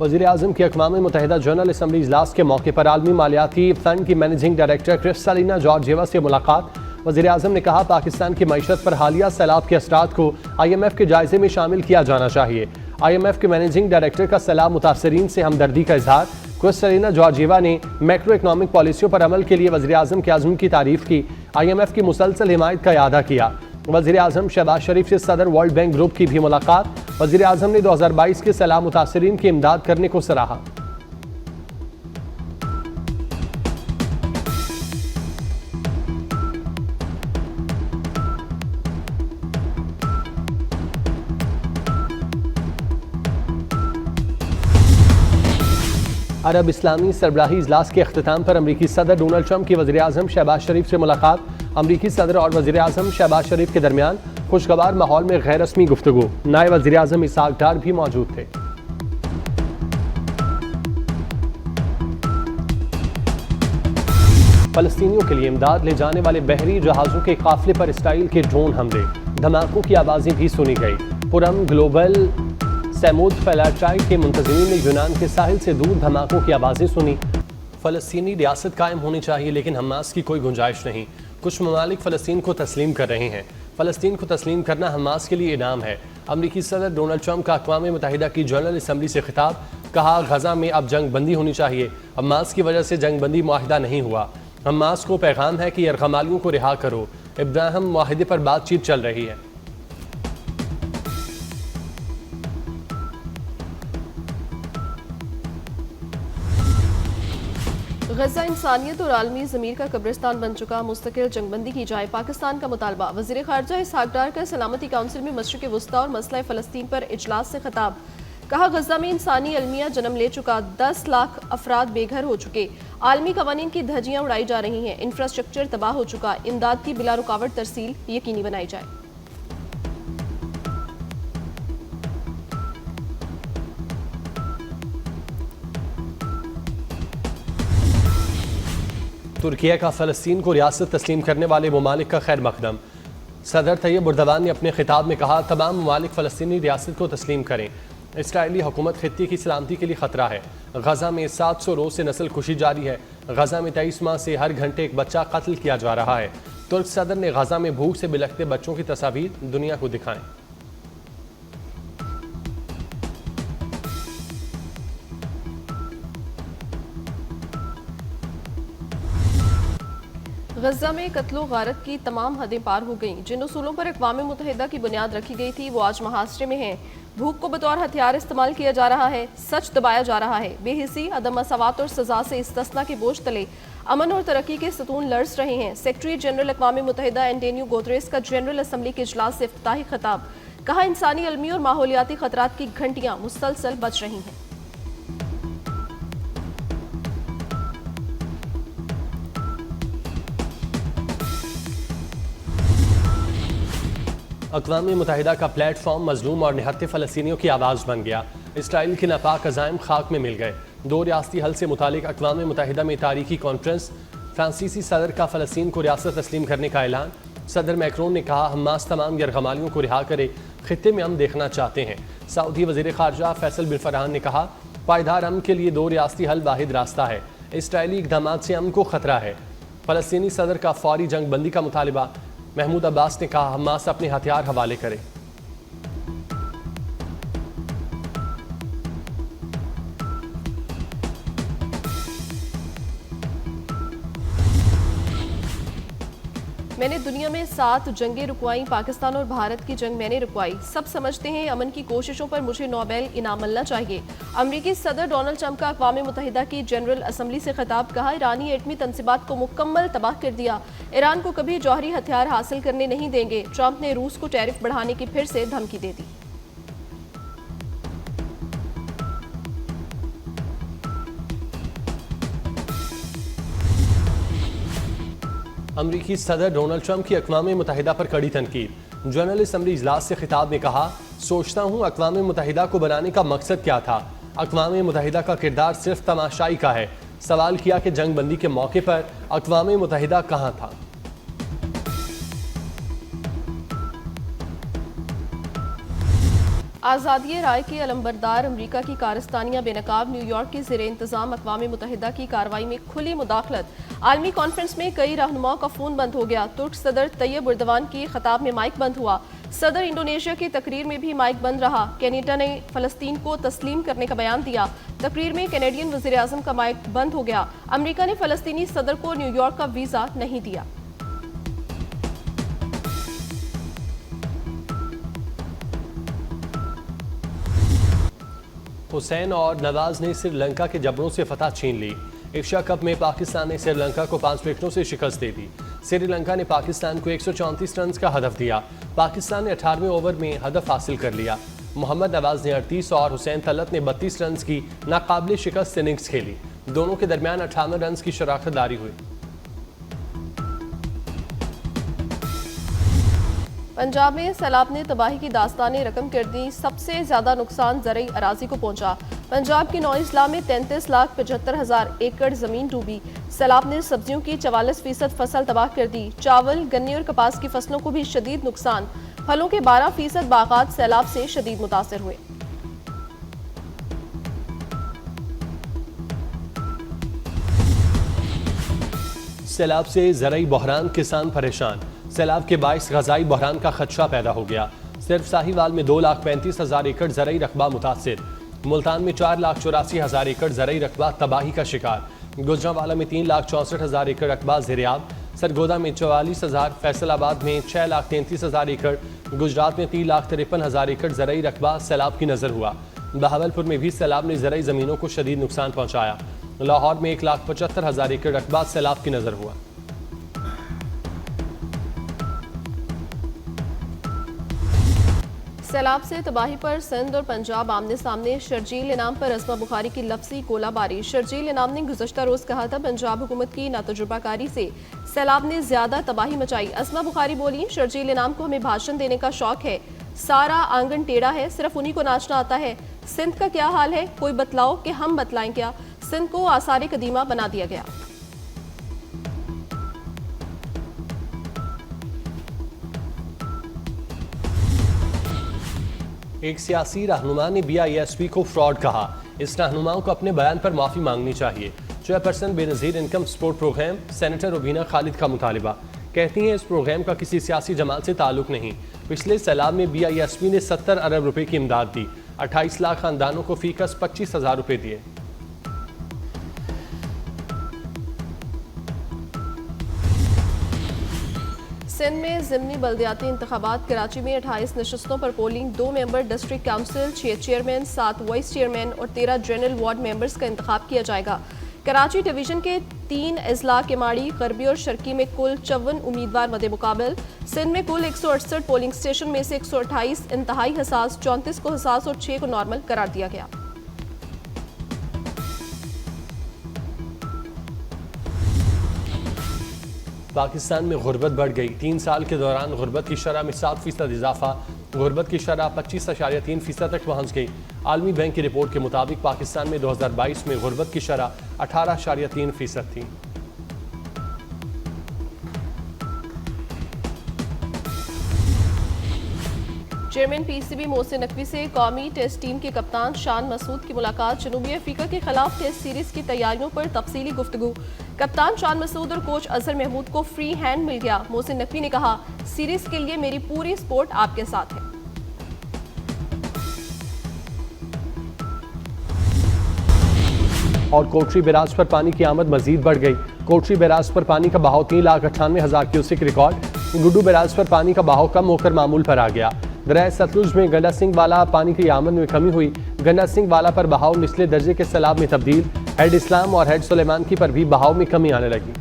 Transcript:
वज़ीर-ए-आज़म की अक़वाम मुत्तहिदा general assembly इजलास के मौके पर आलमी मालियाती फ़ंड की मैनेजिंग डायरेक्टर क्रिस्टलिना जॉर्जिएवा से मुलाकात। वज़ीर-ए-आज़म ने कहा, पाकिस्तान की मईशत पर हालिया सैलाब के असरात को IMF के जायजे में शामिल किया जाना चाहिए। IMF के मैनेजिंग डायरेक्टर का सैलाब मुतासरीन से हमदर्दी का इजहार। क्रिस्टलिना जॉर्जिएवा ने मैक्रो इकनॉमिक पॉलिसियों पर अमल के लिए वज़ीर-ए-आज़म के आज़म की तारीफ की। IMF की मुसलसल हिमायत का इआदा किया। वज़ीर-ए-आज़म शहबाज शरीफ से सदर वर्ल्ड बैंक ग्रुप की भी मुलाकात। वज़ीर-ए-आज़म ने 2022 के सैलाब मुतासरीन की इमदाद करने को सराहा। अरब इस्लामी सरबराही इजलास के अख्तिताम पर अमरीकी सदर डोनाल्ड ट्रंप की वज़ीर-ए-आज़म शहबाज शरीफ से मुलाकात। अमरीकी सदर और वज़ीर-ए-आज़म शहबाज शरीफ के दरमियान खुशगवार माहौल में गैर रस्मी गुफ्तगू। नायब वज़ीर-ए-आज़म इसहाक डार भी मौजूद थे। फ़लस्तीनियों के लिए इमदाद ले जाने वाले बहरी जहाज़ों के काफिले पर इसराइल के ड्रोन हमले, धमाकों की आवाज़ें भी सुनी गई। पुरम ग्लोबल सैमूद फैलाट्राइड के मुंतज़मीन ने यूनान के साहिल से दूर धमाकों की आवाज़ें सुनी। फ़लस्तीनी रियासत कायम होनी चाहिए, लेकिन हमास की कोई गुंजाइश नहीं। कुछ ममालिक फ़लस्तीन को तस्लीम कर रहे हैं। फ़लस्तीन को तस्लीम करना हमास के लिए इनाम है। अमरीकी सदर डोनाल्ड ट्रंप का अक़वाम मुत्तहिदा की जनरल असम्बली से खिताब। कहा, गज़ा में अब जंग बंदी होनी चाहिए। हमास की वजह से जंग बंदी मुआहिदा नहीं हुआ। हमास को पैगाम है कि यरगमालियों को रिहा करो। इब्राहिम मुआहिदे पर बातचीत चल रही है। गजा इंसानियत और आलमी ज़मीर का कब्रिस्तान बन चुका, मुस्तकिल जंगबंदी की जाए, पाकिस्तान का मुतालबा। वज़ीर ख़ारजा इसहाक डार का सलामती काउंसिल में मशरिक़ वस्ता और मसला फ़लस्तीन पर इजलास से खिताब। कहा, गजा में इंसानी अलमिया जन्म ले चुका, 10 लाख अफराद बेघर हो चुके, आलमी कवानीन की धज्जियाँ उड़ाई जा रही हैं, इंफ्रास्ट्रक्चर तबाह हो चुका, इमदाद की बिला रुकावट तरसील यकीनी बनाई जाए। तुर्किया का फ़लस्तीन को रियासत तस्लीम करने वाले ममालिक का खैर मकदम। सदर तैयब उर्दवान ने अपने खिताब में कहा, तमाम ममालिक फ़लस्तीनी रियासत को तस्लीम करें। इसराइली हुकूमत खित्ते की सलामती के लिए ख़तरा है। गज़ा में 700 रोज़ से नस्ल कुशी जारी है। गज़ा में 23 माह से हर घंटे एक बच्चा कत्ल किया जा रहा है। तुर्क सदर ने गज़ा में भूख से बिलखते बच्चों की तस्वीर दुनिया को दिखाएं। गजा में कत्लो गारत की तमाम हदें पार हो गईं। जिन उसूलों पर अक़वाम मुत्तहिदा की बुनियाद रखी गई थी वो आज मुहासरे में हैं। भूख को बतौर हथियार इस्तेमाल किया जा रहा है, सच दबाया जा रहा है। बेहिसी, अदम मसावत और सजा से इस्तिस्ना के बोझ तले अमन और तरक्की के सतून लर्ज रहे हैं। सेक्रेटरी जनरल अक़वाम मुत्तहिदा एंटोनियो गुतेरेस का जनरल असम्बली के इजलास से इफ्तिताही खिताब। कहा, इंसानी अलमी और माहौलियाती खतरात की घंटियाँ मुसलसल बज रही हैं। अक़वाम मुत्तहिदा का प्लेटफॉर्म मजलूम और निहत्ते फ़लस्तीनियों की आवाज़ बन गया। इसराइल के नापाक अज़ाइम खाक में मिल गए। 2 रियासती हल से मुतालिक अक़वाम मुत्तहिदा में तारीखी कॉन्फ्रेंस। फ्रांसीसी सदर का फ़लस्तीन को रियासत तस्लीम करने का ऐलान। सदर मैक्रोन ने कहा, हमास तमाम यरगमालियों को रिहा करे, खित्ते में अमन देखना चाहते हैं। सऊदी वज़ीर ख़ारजा फैसल बिन फरहान ने कहा, पायदार अमन के लिए 2 रियासती हल वाहिद रास्ता है। इसराइली इक़दाम से अमन को ख़तरा है। फ़लस्तीनी सदर का फौरी जंग बंदी का मुतालिबा। महमूद अब्बास ने कहा, हमास अपने हथियार हवाले करे। मैंने दुनिया में 7 जंगें रुकवाई, पाकिस्तान और भारत की जंग मैंने रुकवाई। सब समझते हैं अमन की कोशिशों पर मुझे नोबेल इनाम मिलना चाहिए। अमरीकी सदर डोनाल्ड ट्रंप का अक़वाम मुत्तहिदा की जनरल असम्बली से खिताब। कहा, ईरानी एटमी तंसीबात को मुकम्मल तबाह कर दिया, ईरान को कभी जौहरी हथियार हासिल करने नहीं देंगे। ट्रंप ने रूस को टैरिफ बढ़ाने की फिर से धमकी दे दी। अमरीकी सदर डोनाल्ड ट्रंप की अक़वाम मुत्तहिदा पर कड़ी तनकीद। जनरल असम्बली इजलास से खिताब में कहा, सोचता हूँ अक़वाम मुत्तहिदा को बनाने का मकसद क्या था। अक़वाम मुत्तहिदा का किरदार सिर्फ तमाशाई का है। सवाल किया कि जंग बंदी के मौके पर अक़वाम मुत्तहिदा कहाँ था। आज़ादी राय के अलंबरदार अमरीका की कारस्तानियां बेनकाब न्यूयॉर्क के ज़ेरे इंतज़ाम अक़वाम मुत्तहिदा की कार्रवाई में खुली मुदाखलत। आलमी कॉन्फ्रेंस में कई रहनुमाओं का फ़ोन बंद हो गया। तुर्क सदर तैयब उर्दवान की खिताब में माइक बंद हुआ। सदर इंडोनेशिया की तकरीर में भी माइक बंद रहा। कनाडा ने फ़लस्तीन को तस्लीम करने का बयान दिया। तकरीर में कैनेडियन वज़ीर आज़म का माइक बंद हो गया। अमरीका ने फ़लस्तीनी सदर को न्यूयॉर्क का वीज़ा नहीं दिया। हुसैन और नवाज ने श्रीलंका के जबरों से फतह छीन ली। एशिया कप में पाकिस्तान ने श्रीलंका को 5 विकेटों से शिकस्त दे दी। श्रीलंका ने पाकिस्तान को 134 रन का हदफ दिया। पाकिस्तान ने 18वें ओवर में हदफ हासिल कर लिया। मोहम्मद नवाज ने 38 और हुसैन तलत ने 32 रन की नाकाबिल शिकस्त इनिंग्स खेली। दोनों के दरमियान 58 रन की शराकत जारी हुई। पंजाब में सैलाब ने तबाही की दास्तानें रकम कर दी। सबसे ज्यादा नुकसान ज़रई अराजी को पहुंचा। पंजाब के 9 अजला में 33,75,000 एकड़ जमीन डूबी। सैलाब ने सब्जियों की 44% फसल तबाह कर दी। चावल, गन्ने और कपास की फसलों को भी शदीद नुकसान। फलों के 12% बागात सैलाब से शदीद मुतासर हुए। सैलाब से ज़रई बहरान, किसान परेशान। सैलाब के बाइस ग़ज़ाई बहरान का खदशा पैदा हो गया। सिर्फ साहिवाल में 2,35,000 एकड़ ज़रई रकबा मुतासिर। मुल्तान में 4,84,000 एकड़ ज़रई रकबा तबाही का शिकार। गुजरांवाला में 3,64,000 एकड़ रकबा ज़ेरियाब। सरगोदा में 44,000, फैसलाबाद में 6,33,000 एकड़, गुजरात में 3,53,000 एकड़ ज़रई रकबा सैलाब की नज़र हुआ। बहावलपुर में भी सैलाब ने ज़रई ज़मीनों को शदीद नुकसान पहुँचाया। लाहौर में 1,75,000 एकड़ रकबा सैलाब की नज़र हुआ। सैलाब से तबाही पर सिंध और पंजाब आमने सामने। शर्जील इनाम पर अस्मा बुखारी की लफ्ज़ी गोलाबारी। शर्जील इनाम ने गुज़श्ता रोज़ कहा था पंजाब हुकूमत की नातजुर्बाकारी से सैलाब ने ज़्यादा तबाही मचाई। अस्मा बुखारी बोली, शर्जील इनाम को हमें भाषण देने का शौक है। सारा आंगन टेढ़ा है, सिर्फ उन्हीं को नाचना आता है। सिंध का क्या हाल है, कोई बतलाओ कि हम बतलाएं क्या। सिंध को आसार कदीमा बना दिया गया। एक सियासी रहनुमा ने BISP को फ्रॉड कहा। इस रहनुमाओं को अपने बयान पर माफ़ी मांगनी चाहिए। Chairperson Benazir income support programme senator Rubina Khalid का मुतालिबा। कहती हैं इस प्रोग्राम का किसी सियासी जमात से ताल्लुक नहीं। पिछले सैलाब में BISP ने 70 अरब रुपए की इमदाद दी। 28 लाख खानदानों को फीकस 25,000 रुपए दिए। सिंध में ज़िमनी बल्दियाती इंतखाबात। कराची में 28 नशस्तों पर polling. 2 member district council, 6 chairman, 7 vice chairman और 13 जनरल वार्ड मेंबर्स का इंतखाब किया जाएगा। कराची डिवीजन के 3 अजला केमाड़ी, गरबी और शर्की में कुल 54 उम्मीदवार मदे मुकाबल। सिंध में कुल 168 पोलिंग स्टेशन में से 128 इंतहाई हसास, 34 को हसास और 6 को नॉर्मल करार दिया गया। पाकिस्तान में गुर्बत बढ़ गई। 3 साल के दौरान गुर्बत की शरह में 7% इजाफा। गुर्बत की शरह 25.3% तक पहुँच गई। आलमी बैंक की रिपोर्ट के मुताबिक पाकिस्तान में 2022 में गुर्बत की शरह 18.3% थी। चेयरमैन PCB मोहसिन नकवी से कौमी टेस्ट टीम के कप्तान शान मसूद की मुलाकात। जनूबी अफ्रीका के खिलाफ टेस्ट सीरीज की तैयारियों पर तफसीली गुफ्तगू। कप्तान शान मसूद और कोच अजहर महमूद को फ्री हैंड मिल गया। मोहसिन नकवी ने कहा, सीरीज के लिए मेरी पूरी सपोर्ट आपके साथ है। और कोटरी बैराज पर पानी की आमद मजीद बढ़ गई। कोटरी बैराज पर पानी का बहाव 3,98,000 क्यूसेक रिकॉर्ड। गुड्डू बैराज पर पानी का बहाव कम होकर मामूल पर आ गया। दरिया सतलुज में गंडा सिंह वाला पानी की आमद में कमी हुई। गंडा सिंह वाला पर बहाव निचले दर्जे के सैलाब में तब्दील। हेड इस्लाम और हेड सुलेमान की पर भी बहाव में कमी आने लगी।